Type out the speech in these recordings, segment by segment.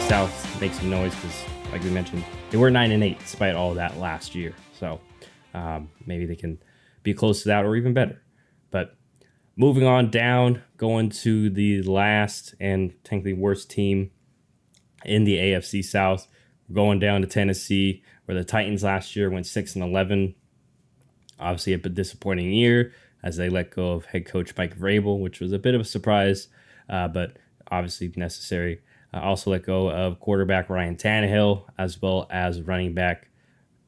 South make some noise because, like we mentioned, they were 9-8 despite all of that last year. So maybe they can be close to that or even better. But moving on down, going to the last and technically worst team in the AFC South, going down to Tennessee, where the Titans last year went 6-11. Obviously, a bit disappointing year as they let go of head coach Mike Vrabel, which was a bit of a surprise, but obviously necessary. Also let go of quarterback Ryan Tannehill, as well as running back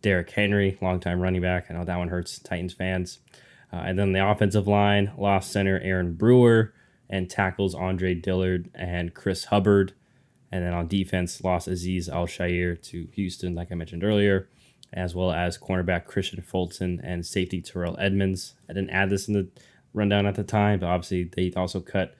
Derrick Henry, longtime running back. I know that one hurts Titans fans. And then the offensive line lost center Aaron Brewer and tackles Andre Dillard and Chris Hubbard. And then on defense, lost Azeez Al-Shaair to Houston, like I mentioned earlier, as well as cornerback Christian Fulton and safety Terrell Edmonds. I didn't add this in the rundown at the time, but obviously they also cut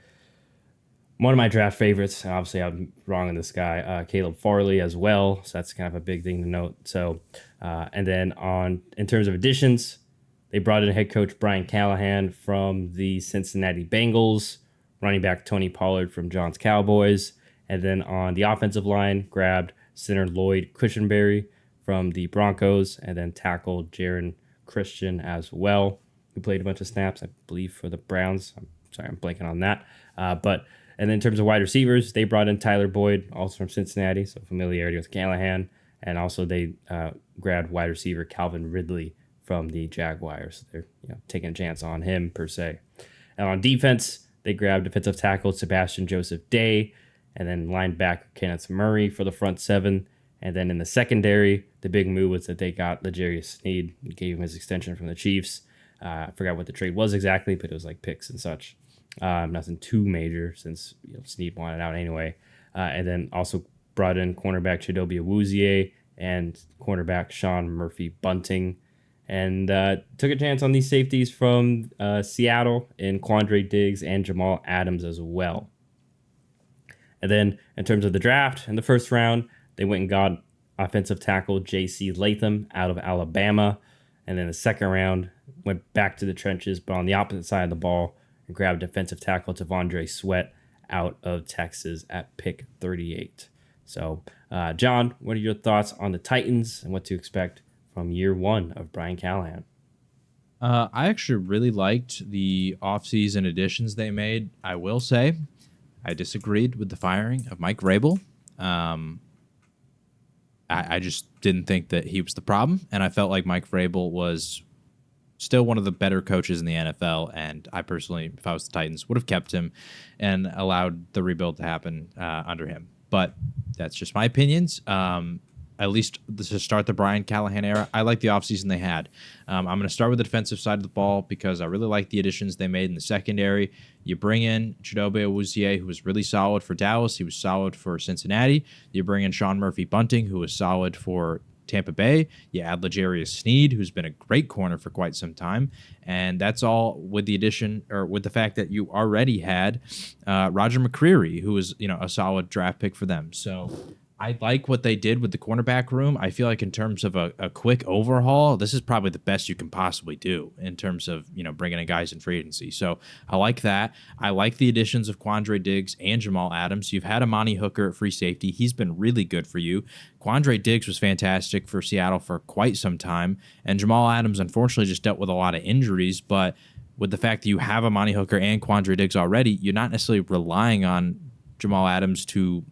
one of my draft favorites. Obviously, I'm wrong on this guy, Caleb Farley as well. So that's kind of a big thing to note. So, and then in terms of additions, they brought in head coach Brian Callahan from the Cincinnati Bengals, running back Tony Pollard from John's Cowboys, and then on the offensive line, grabbed center Lloyd Cushenberry from the Broncos, and then tackled Jaron Christian as well, who played a bunch of snaps, I believe, for the Browns. I'm sorry, I'm blanking on that. And then in terms of wide receivers, they brought in Tyler Boyd, also from Cincinnati, so familiarity with Callahan. And also they grabbed wide receiver Calvin Ridley from the Jaguars. So they're taking a chance on him, per se. And on defense, they grabbed defensive tackle Sebastian Joseph Day, and then linebacker Kenneth Murray for the front seven. And then in the secondary, the big move was that they got L'Jarius Sneed and gave him his extension from the Chiefs. I forgot what the trade was exactly, but it was like picks and such. Nothing too major since Sneed wanted out anyway. And then also brought in cornerback Chidobe Awuzie and cornerback Sean Murphy-Bunting. And took a chance on these safeties from Seattle in Quandre Diggs and Jamal Adams as well. And then in terms of the draft, in the first round, they went and got offensive tackle J.C. Latham out of Alabama. And then the second round, went back to the trenches, but on the opposite side of the ball, and grabbed defensive tackle T'Vondre Sweat out of Texas at pick 38. So, John, what are your thoughts on the Titans and what to expect from year one of Brian Callahan? I actually really liked the offseason additions they made. I will say I disagreed with the firing of Mike Vrabel. I just didn't think that he was the problem, and I felt like Mike Vrabel was still one of the better coaches in the NFL, and I personally, if I was the Titans, would have kept him and allowed the rebuild to happen under him. But that's just my opinions. At least to start the Brian Callahan era, I like the offseason they had. I'm going to start with the defensive side of the ball because I really like the additions they made in the secondary. You bring in Chidobe Awuzie, who was really solid for Dallas. He was solid for Cincinnati. You bring in Sean Murphy-Bunting, who was solid for Tampa Bay. You add L'Jarius Sneed, who's been a great corner for quite some time. And that's all with the addition, or with the fact that you already had Roger McCreary, who was a solid draft pick for them. So I like what they did with the cornerback room. I feel like in terms of a quick overhaul, this is probably the best you can possibly do in terms of, bringing in guys in free agency. So I like that. I like the additions of Quandre Diggs and Jamal Adams. You've had Amani Hooker at free safety. He's been really good for you. Quandre Diggs was fantastic for Seattle for quite some time. And Jamal Adams, unfortunately, just dealt with a lot of injuries. But with the fact that you have Amani Hooker and Quandre Diggs already, you're not necessarily relying on Jamal Adams to,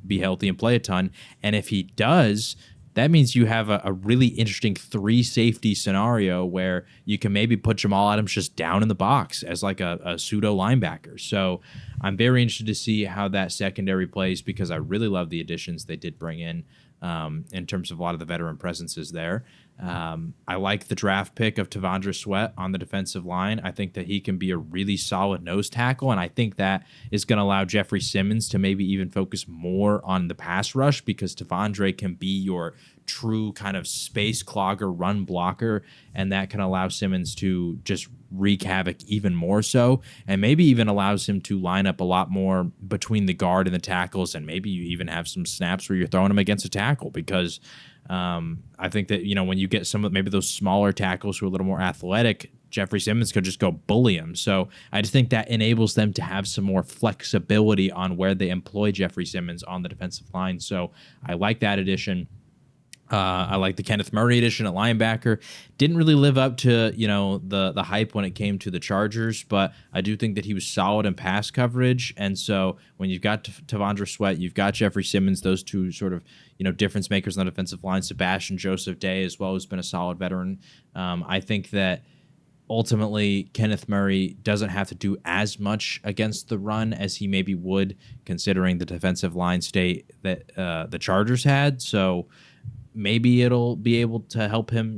be healthy and play a ton. And if he does, that means you have a really interesting 3-safety scenario where you can maybe put Jamal Adams just down in the box as like a pseudo linebacker. So I'm very interested to see how that secondary plays because I really love the additions they did bring in terms of a lot of the veteran presences there. I like the draft pick of T'Vondre Sweat on the defensive line. I think that he can be a really solid nose tackle, and I think that is going to allow Jeffrey Simmons to maybe even focus more on the pass rush because T'Vondre can be your true kind of space clogger, run blocker, and that can allow Simmons to just wreak havoc even more so, and maybe even allows him to line up a lot more between the guard and the tackles, and maybe you even have some snaps where you're throwing him against a tackle because I think that, when you get some of maybe those smaller tackles who are a little more athletic, Jeffrey Simmons could just go bully him. So I just think that enables them to have some more flexibility on where they employ Jeffrey Simmons on the defensive line. So I like that addition. I like the Kenneth Murray addition at linebacker. Didn't really live up to the hype when it came to the Chargers, but I do think that he was solid in pass coverage. And so when you've got Tavondre Sweat, you've got Jeffrey Simmons, those two sort of difference makers on the defensive line. Sebastian Joseph Day as well, who's been a solid veteran. I think that ultimately Kenneth Murray doesn't have to do as much against the run as he maybe would, considering the defensive line state that the Chargers had. So maybe it'll be able to help him,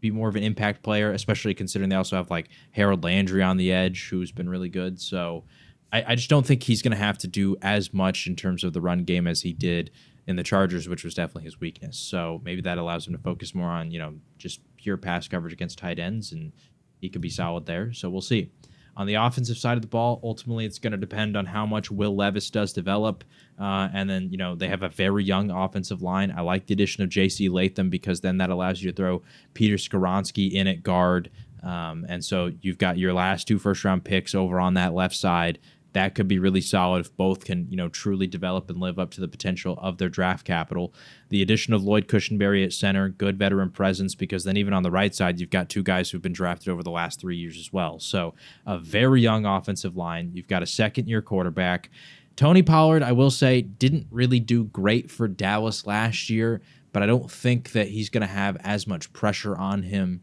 be more of an impact player, especially considering they also have like Harold Landry on the edge, who's been really good. So I just don't think he's going to have to do as much in terms of the run game as he did in the Chargers, which was definitely his weakness. So maybe that allows him to focus more on, just pure pass coverage against tight ends, and he could be solid there. So we'll see. On the offensive side of the ball, ultimately, it's going to depend on how much Will Levis does develop. And then, they have a very young offensive line. I like the addition of J.C. Latham because then that allows you to throw Peter Skoronski in at guard. And so you've got your last 2 first-round picks over on that left side. That could be really solid if both can, truly develop and live up to the potential of their draft capital. The addition of Lloyd Cushenberry at center, good veteran presence, because then even on the right side, you've got 2 guys who've been drafted over the last 3 years as well. So a very young offensive line. You've got a second-year quarterback. Tony Pollard, I will say, didn't really do great for Dallas last year, but I don't think that he's going to have as much pressure on him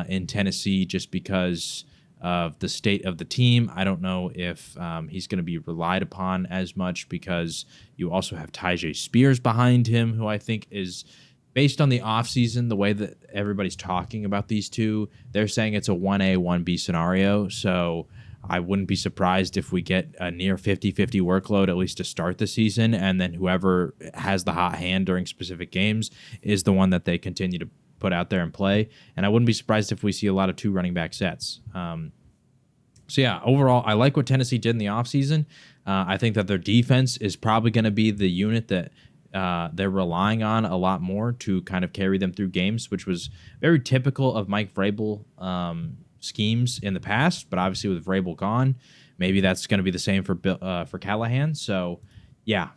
in Tennessee just because of the state of the team. I don't know if he's going to be relied upon as much because you also have Tyjae Spears behind him, who I think is, based on the offseason, the way that everybody's talking about these two, they're saying it's a 1A, 1B scenario. So I wouldn't be surprised if we get a near 50-50 workload, at least to start the season, and then whoever has the hot hand during specific games is the one that they continue to put out there and play. And I wouldn't be surprised if we see a lot of 2 running back sets. So yeah, overall, I like what Tennessee did in the offseason. I think that their defense is probably going to be the unit that they're relying on a lot more to kind of carry them through games, which was very typical of Mike Vrabel schemes in the past. But obviously with Vrabel gone, maybe that's going to be the same for Callahan. So yeah,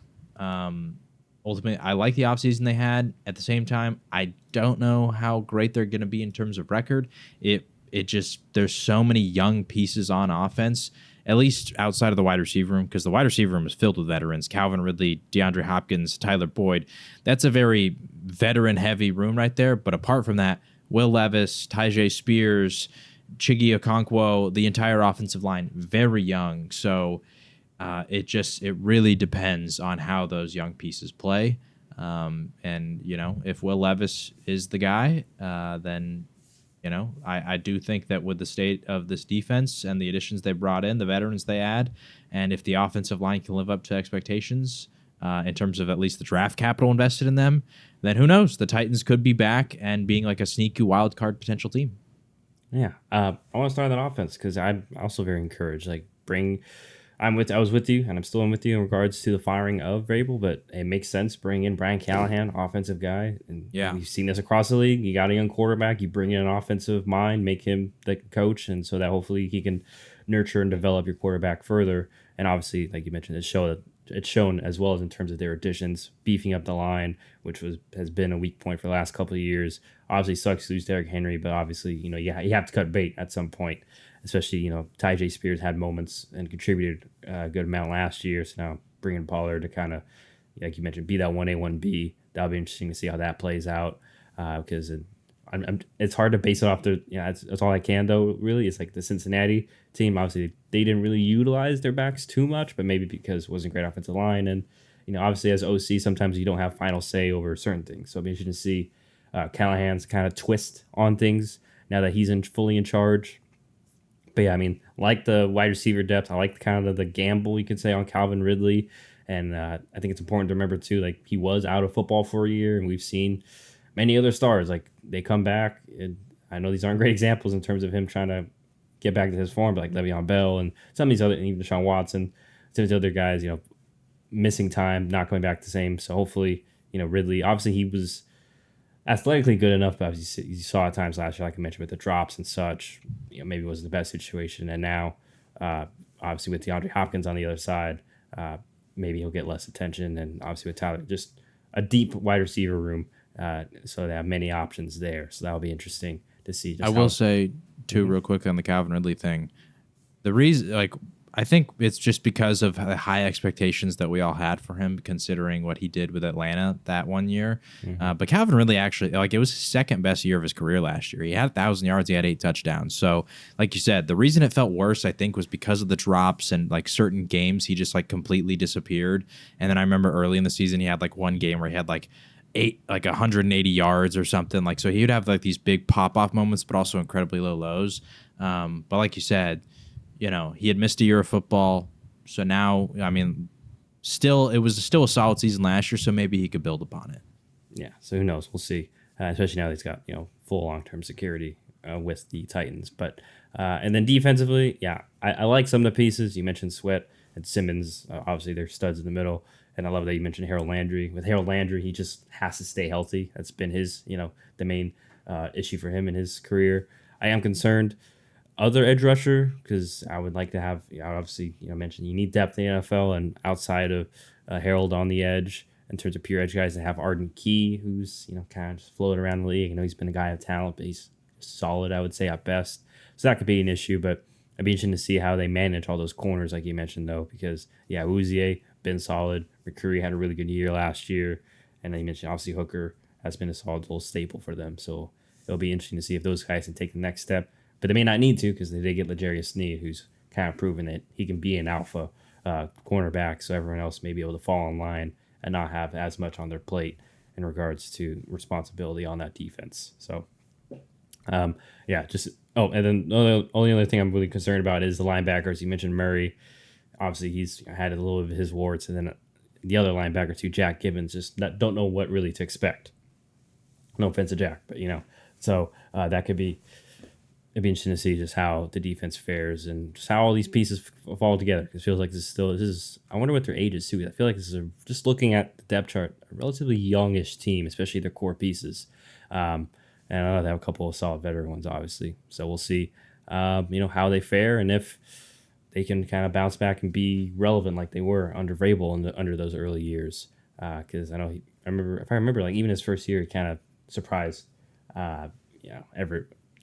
ultimately, I like the offseason they had. At the same time, I don't know how great they're going to be in terms of record. It just, there's so many young pieces on offense, at least outside of the wide receiver room, because the wide receiver room is filled with veterans. Calvin Ridley, DeAndre Hopkins, Tyler Boyd. That's a very veteran-heavy room right there. But apart from that, Will Levis, Tyjae Spears, Chiggy Okonkwo, the entire offensive line, very young. So it really depends on how those young pieces play. And, if Will Levis is the guy, then I do think that with the state of this defense and the additions they brought in, the veterans they add, and if the offensive line can live up to expectations in terms of at least the draft capital invested in them, then who knows? The Titans could be back and being like a sneaky wild card potential team. Yeah, I want to start on that offense because I'm also very encouraged. I was with you, and I'm still in with you in regards to the firing of Vrabel, but it makes sense. Bring in Brian Callahan, offensive guy, and yeah, you've seen this across the league. You got a young quarterback, you bring in an offensive mind, make him the coach, and so that hopefully he can nurture and develop your quarterback further. And obviously, like you mentioned, it's shown as well as in terms of their additions, beefing up the line, which has been a weak point for the last couple of years. Obviously, sucks to lose Derrick Henry, but obviously, you have to cut bait at some point. Especially, Tyjae Spears had moments and contributed a good amount last year. So now bringing Pollard to kind of, like you mentioned, be that 1A, 1B. That'll be interesting to see how that plays out because it's hard to base it off that's all I can, though, really. It's like the Cincinnati team. Obviously, they didn't really utilize their backs too much, but maybe because it wasn't great offensive line. And, obviously, as OC, sometimes you don't have final say over certain things. So it'll be interesting to see Callahan's kind of twist on things now that he's fully in charge. But yeah, like the wide receiver depth, I like kind of the gamble you could say on Calvin Ridley, and I think it's important to remember too, like he was out of football for a year, and we've seen many other stars like they come back. And I know these aren't great examples in terms of him trying to get back to his form, but like Le'Veon Bell and some of these other, even Deshaun Watson, some of these other guys, missing time, not coming back the same. So hopefully, Ridley, obviously he was athletically good enough, but as you saw at times last year, like I mentioned, with the drops and such, maybe it wasn't the best situation. And now, obviously, with DeAndre Hopkins on the other side, uh, maybe he'll get less attention. And obviously, with Tyler, just a deep wide receiver room, so they have many options there. So that'll be interesting to see. I will say, too, real quick on the Calvin Ridley thing. The reason, like, I think it's just because of the high expectations that we all had for him, considering what he did with Atlanta that one year. But Calvin Ridley actually, like, it was his second best year of his career last year. He had 1,000 yards. He had 8 touchdowns. So, like you said, the reason it felt worse, I think, was because of the drops and, like, certain games he just, like, completely disappeared. And then I remember early in the season he had, like, one game where he had, like, 180 yards or something. Like, so he would have, like, these big pop-off moments, but also incredibly low lows. But like you said, he had missed a year of football. So now, I mean, it was still a solid season last year, so maybe he could build upon it. Yeah, so who knows? We'll see. Especially now that he's got, full long-term security with the Titans. But and then defensively, yeah, I like some of the pieces. You mentioned Sweat and Simmons. Obviously, they're studs in the middle. And I love that you mentioned Harold Landry. With Harold Landry, he just has to stay healthy. That's been his, the main issue for him in his career. I am concerned other edge rusher, because I would like to have, obviously, mentioned you need depth in the NFL, and outside of Harold on the edge, in terms of pure edge guys, to have Arden Key, who's, kind of just floating around the league. I know he's been a guy of talent, but he's solid, I would say, at best. So that could be an issue, but I'd be interested to see how they manage all those corners, like you mentioned, though, because, yeah, Uzier, been solid. McCurry had a really good year last year. And then you mentioned, obviously, Hooker has been a solid little staple for them. So it'll be interesting to see if those guys can take the next step. But they may not need to, because they did get L'Jarius Sneed, who's kind of proven that he can be an alpha cornerback, so everyone else may be able to fall in line and not have as much on their plate in regards to responsibility on that defense. So, and then the only other thing I'm really concerned about is the linebackers. You mentioned Murray. Obviously, he's had a little of his warts, and then the other linebacker, too, Jack Gibbons, just don't know what really to expect. No offense to Jack, but, so that could be... It'd be interesting to see just how the defense fares and just how all these pieces fall together. It feels like this is. I wonder what their age is too. I feel like this is just looking at the depth chart, a relatively youngish team, especially their core pieces. And I know they have a couple of solid veteran ones, obviously. So we'll see, how they fare and if they can kind of bounce back and be relevant like they were under Vrabel under those early years. Because I know I remember like even his first year, he kind of surprised,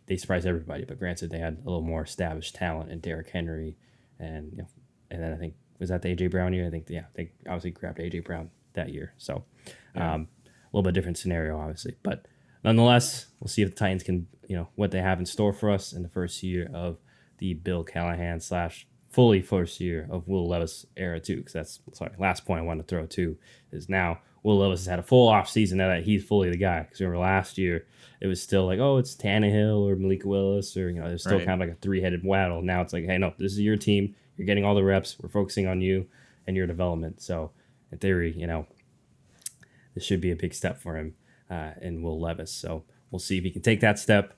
they surprised everybody, but granted, they had a little more established talent in Derrick Henry, and and then I think was that the AJ Brown year. I think they obviously grabbed AJ Brown that year, so a little bit different scenario, obviously, but nonetheless, we'll see if the Titans can what they have in store for us in the first year of the Bill Callahan / fully first year of Will Levis era too. Because last point I wanted to throw too is now Will Levis has had a full offseason now that he's fully the guy. Because remember last year, it was still like, oh, it's Tannehill or Malik Willis, or there's still kind of like a three-headed waddle. Now it's like, hey, no, this is your team. You're getting all the reps. We're focusing on you and your development. So in theory, this should be a big step for him in Will Levis. So we'll see if he can take that step.